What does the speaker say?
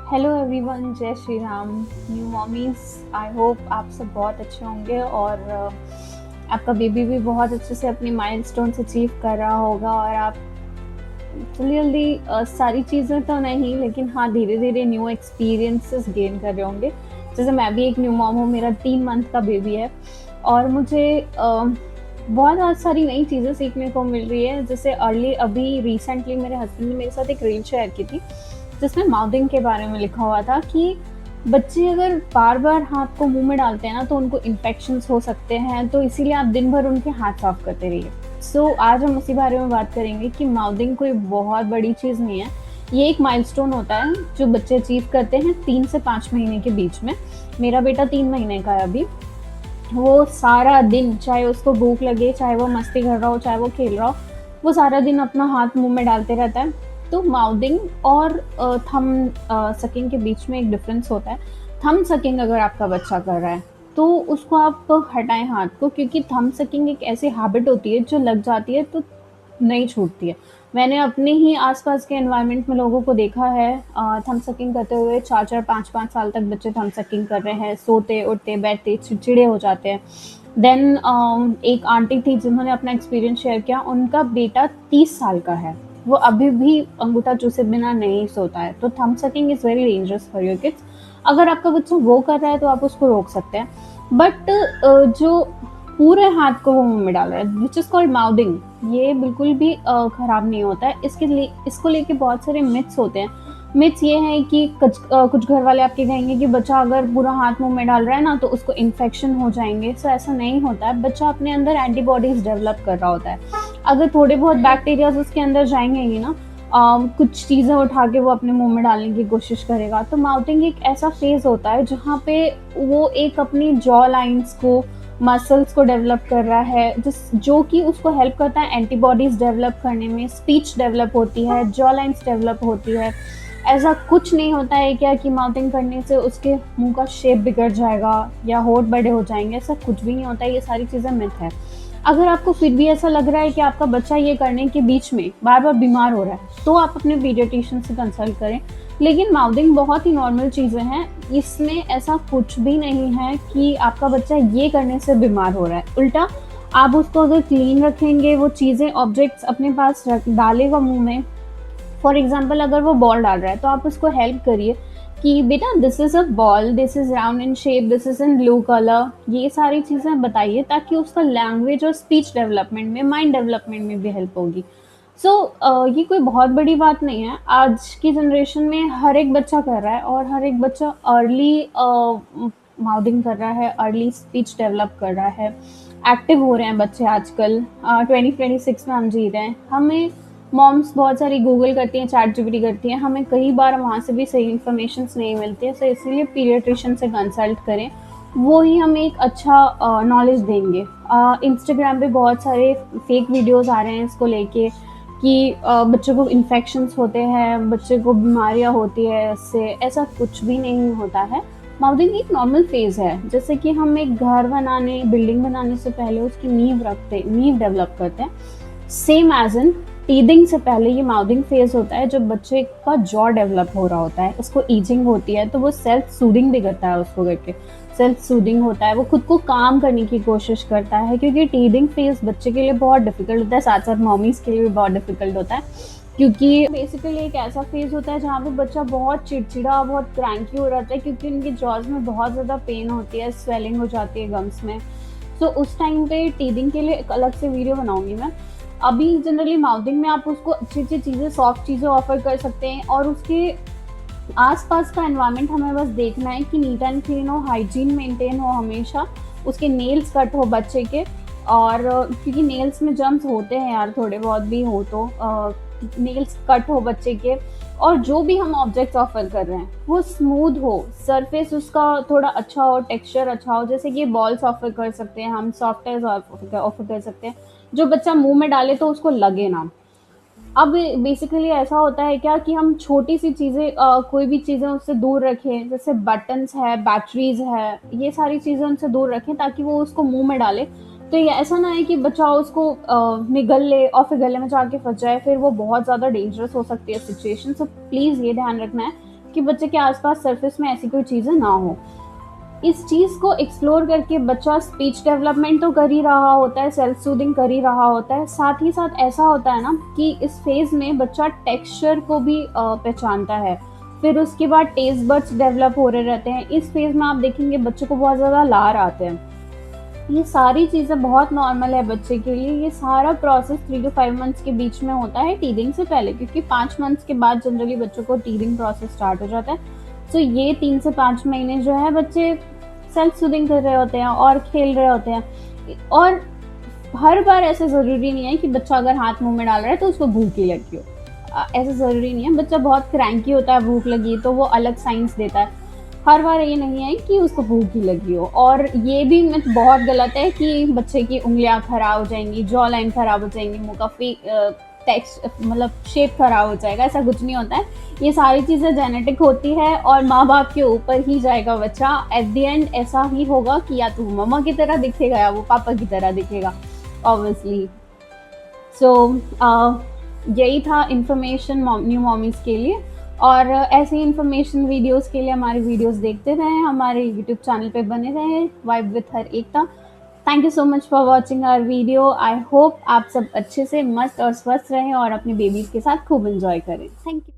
Hello everyone, जय Shri Ram. New mommies, आई hope आप सब बहुत अच्छे होंगे और आपका बेबी भी बहुत अच्छे से अपनी माइलस्टोन्स अचीव कर रहा होगा और आप जल्दी जल्दी सारी चीज़ें तो नहीं, लेकिन हाँ, धीरे धीरे न्यू एक्सपीरियंसेस गेन कर रहे होंगे। जैसे मैं भी एक न्यू मॉम हूँ, मेरा 3 मंथ का बेबी है और मुझे बहुत सारी नई चीज़ें सीखने को मिल रही है। जैसे अभी रिसेंटली मेरे हस्बैंड ने मेरे साथ एक रील शेयर की थी जिसमें माउथिंग के बारे में लिखा हुआ था कि बच्चे अगर बार बार हाथ को मुंह में डालते हैं ना तो उनको इन्फेक्शंस हो सकते हैं, तो इसीलिए आप दिन भर उनके हाथ साफ करते रहिए। आज हम उसी बारे में बात करेंगे कि माउथिंग कोई बहुत बड़ी चीज़ नहीं है। ये एक माइलस्टोन होता है जो बच्चे अचीव करते हैं 3 से 5 महीने के बीच में। मेरा बेटा 3 महीने का है अभी। वो सारा दिन, चाहे उसको भूख लगे, चाहे वो मस्ती कर रहा हो, चाहे वो खेल रहा हो, वो सारा दिन अपना हाथ मुंह में डालते रहता है। तो माउथिंग और थम सकिंग के बीच में एक डिफरेंस होता है। थम सकिंग अगर आपका बच्चा कर रहा है तो उसको आप हटाएं हाथ को, क्योंकि थम सकिंग एक ऐसी हैबिट होती है जो लग जाती है तो नहीं छूटती है। मैंने अपने ही आसपास के एनवायरनमेंट में लोगों को देखा है थम सकिंग करते हुए। 4-4 5-5 साल तक बच्चे थम सकिंग कर रहे हैं, सोते उठते बैठते चिड़चिड़े हो जाते हैं। देन एक आंटी थी जिन्होंने अपना एक्सपीरियंस शेयर किया। उनका बेटा 30 साल का है, वो अभी भी अंगूठा चूसे बिना नहीं सोता है। तो थम sucking is very dangerous for your kids. अगर आपका बच्चा वो कर रहा है तो आप उसको रोक सकते हैं, बट जो पूरे हाथ को वो मुंह में डाल रहा है, विच इज़ कॉल्ड माउथिंग, ये बिल्कुल भी खराब नहीं होता है। इसको लेके बहुत सारे मिथ्स होते हैं। मिथ्स ये हैं कि कुछ घर वाले आपके कहेंगे कि बच्चा अगर पूरा हाथ मुंह में डाल रहा है ना तो उसको इन्फेक्शन हो जाएंगे। सो ऐसा नहीं होता है। बच्चा अपने अंदर एंटीबॉडीज डेवलप कर रहा होता है। अगर थोड़े बहुत बैक्टीरियाज उसके अंदर जाएंगे ही ना, कुछ चीज़ें उठा के वो अपने मुंह में डालने की कोशिश करेगा। तो माउथिंग एक ऐसा फेज होता है जहाँ पे वो एक अपनी जॉ लाइन्स को, मसल्स को डेवलप कर रहा है, जो कि उसको हेल्प करता है एंटीबॉडीज डेवलप करने में। स्पीच डेवलप होती है, जॉ लाइन्स डेवलप होती है। ऐसा कुछ नहीं होता है क्या कि माउथिंग करने से उसके मुंह का शेप बिगड़ जाएगा या होठ बड़े हो जाएंगे। ऐसा कुछ भी नहीं होता है। ये सारी चीज़ें मिथ है। अगर आपको फिर भी ऐसा लग रहा है कि आपका बच्चा ये करने के बीच में बार बार बीमार हो रहा है तो आप अपने पीडियाट्रिशियन से कंसल्ट करें। लेकिन माउथिंग बहुत ही नॉर्मल चीज़ें हैं, इसमें ऐसा कुछ भी नहीं है कि आपका बच्चा ये करने से बीमार हो रहा है। उल्टा, आप उसको अगर क्लीन रखेंगे, वो चीज़ें ऑब्जेक्ट्स अपने पास डालेगा मुंह में। फॉर एग्जाम्पल, अगर वो बॉल डाल रहा है तो आप उसको हेल्प करिए कि बेटा this is a ball, this is round in shape, this is in blue colour. ये सारी चीज़ें बताइए ताकि उसका लैंग्वेज और स्पीच डेवलपमेंट में, माइंड डेवलपमेंट में भी हेल्प होगी। ये कोई बहुत बड़ी बात नहीं है। आज की जनरेशन में हर एक बच्चा कर रहा है और हर एक बच्चा अर्ली माउथिंग कर रहा है, अर्ली स्पीच डेवलप कर रहा है। एक्टिव हो रहे हैं बच्चे आजकल। 2026 में हम जी रहे हैं। हमें मॉम्स बहुत सारी गूगल करती हैं, चैट जीपीटी करती हैं, हमें कई बार वहाँ से भी सही इन्फॉर्मेशन नहीं मिलती है। सो इसीलिए पीडियाट्रिशियन से कंसल्ट करें, वो ही हमें एक अच्छा नॉलेज देंगे। इंस्टाग्राम पे बहुत सारे फेक वीडियोस आ रहे हैं इसको लेके कि बच्चों को इन्फेक्शंस होते हैं, बच्चे को बीमारियाँ होती है इससे। ऐसा कुछ भी नहीं होता है। माउथिंग एक नॉर्मल फेज़ है। जैसे कि हम एक घर बनाने, बिल्डिंग बनाने से पहले उसकी नींव डेवलप करते हैं, सेम एज इन टीदिंग से पहले ये माउथिंग फेज होता है जब बच्चे का जॉ डेवलप हो रहा होता है, उसको ईजिंग होती है, तो वो सेल्फ सूदिंग भी करता है। उसको करके सेल्फ सूदिंग होता है, वो खुद को काम करने की कोशिश करता है। क्योंकि टीदिंग फेज बच्चे के लिए बहुत डिफिकल्ट होता है, साथ साथ मॉमीज के लिए भी बहुत डिफिकल्ट होता है, क्योंकि बेसिकली एक ऐसा फेज होता है जहाँ पे बच्चा बहुत चिड़चिड़ा, बहुत क्रैंकी हो जाता है, क्योंकि उनके जॉज में बहुत ज़्यादा पेन होती है, स्वेलिंग हो जाती है गम्स में। उस टाइम पे टीदिंग के लिए एक अलग से वीडियो बनाऊंगी मैं। अभी जनरली माउथिंग में आप उसको अच्छी अच्छी चीज़ें, सॉफ्ट चीज़ें ऑफर कर सकते हैं और उसके आसपास का एनवायरनमेंट हमें बस देखना है कि नीट एंड क्लीन हो, हाइजीन मेंटेन हो हमेशा, उसके नेल्स कट हो बच्चे के। और क्योंकि नेल्स में जर्म्स होते हैं यार, थोड़े बहुत भी हो तो नेल्स कट हो बच्चे के। और जो भी हम ऑब्जेक्ट्स ऑफर कर रहे हैं वो स्मूथ हो, सरफेस उसका थोड़ा अच्छा हो, टेक्सचर अच्छा हो। जैसे कि बॉल्स ऑफर कर सकते हैं हम, सॉफ्ट टॉयज ऑफर कर सकते हैं जो बच्चा मुंह में डाले तो उसको लगे ना। अब बेसिकली ऐसा होता है क्या कि हम छोटी सी चीज़ें, कोई भी चीज़ें उससे दूर रखें, जैसे बटन्स है, बैटरीज है, ये सारी चीज़ें उनसे दूर रखें ताकि वो उसको मुंह में डाले। तो ये ऐसा ना है कि बच्चा उसको निगल ले और फिर गले में जाके फंस जाए, फिर वो बहुत ज़्यादा डेंजरस हो सकती है सिचुएशन। सो प्लीज़ ये ध्यान रखना है कि बच्चे के आसपास सरफेस में ऐसी कोई चीज़ें ना हो। इस चीज़ को एक्सप्लोर करके बच्चा स्पीच डेवलपमेंट तो कर ही रहा होता है, सेल्फ सूदिंग कर ही रहा होता है, साथ ही साथ ऐसा होता है ना कि इस फेज़ में बच्चा टेक्सचर को भी पहचानता है। फिर उसके बाद टेस्ट बड्स डेवलप हो रहे रहते हैं। इस फेज़ में आप देखेंगे बच्चों को बहुत ज़्यादा लार आते हैं। ये सारी चीज़ें बहुत नॉर्मल है बच्चे के लिए। ये सारा प्रोसेस 3 टू 5 मंथ्स के बीच में होता है टीथिंग से पहले, क्योंकि 5 मंथ्स के बाद जनरली बच्चों को टीथिंग प्रोसेस स्टार्ट हो जाता है। सो ये 3 से 5 महीने जो है बच्चे सेल्फ सूदिंग कर रहे होते हैं और खेल रहे होते हैं। और हर बार ऐसा ज़रूरी नहीं है कि बच्चा अगर हाथ मुँह में डाल रहा है तो उसको भूख ही लगी हो। ऐसा ज़रूरी नहीं है। बच्चा बहुत क्रैंकी होता है, भूख लगी तो वो अलग साइंस देता है। हर बार ये नहीं है कि उसको भूख ही लगी हो। और ये भी मिथ बहुत गलत है कि बच्चे की उँगलियाँ खराब हो जाएँगी, जॉ लाइन खराब हो जाएँगी, मुँह का टेक्स्ट मतलब शेप खराब हो जाएगा, ऐसा कुछ नहीं होता है। ये सारी चीज़ें जेनेटिक होती है और माँ-बाप के ऊपर ही जाएगा बच्चा। एट द एंड ऐसा ही होगा कि या तो वो मम्मा की तरह दिखेगा या वो पापा की तरह दिखेगा ऑब्वियसली। सो यही था इन्फॉर्मेशन न्यू मॉमीज़ के लिए। और ऐसी इन्फॉर्मेशन वीडियोस के लिए हमारी वीडियोस देखते रहें, हमारे यूट्यूब चैनल पे बने रहें, वाइब विथ हर Ekta. Thank you so much for watching our video. I hope आप सब अच्छे से मस्त और स्वस्थ रहें और अपने बेबीज़ के साथ खूब एंजॉय करें। Thank you.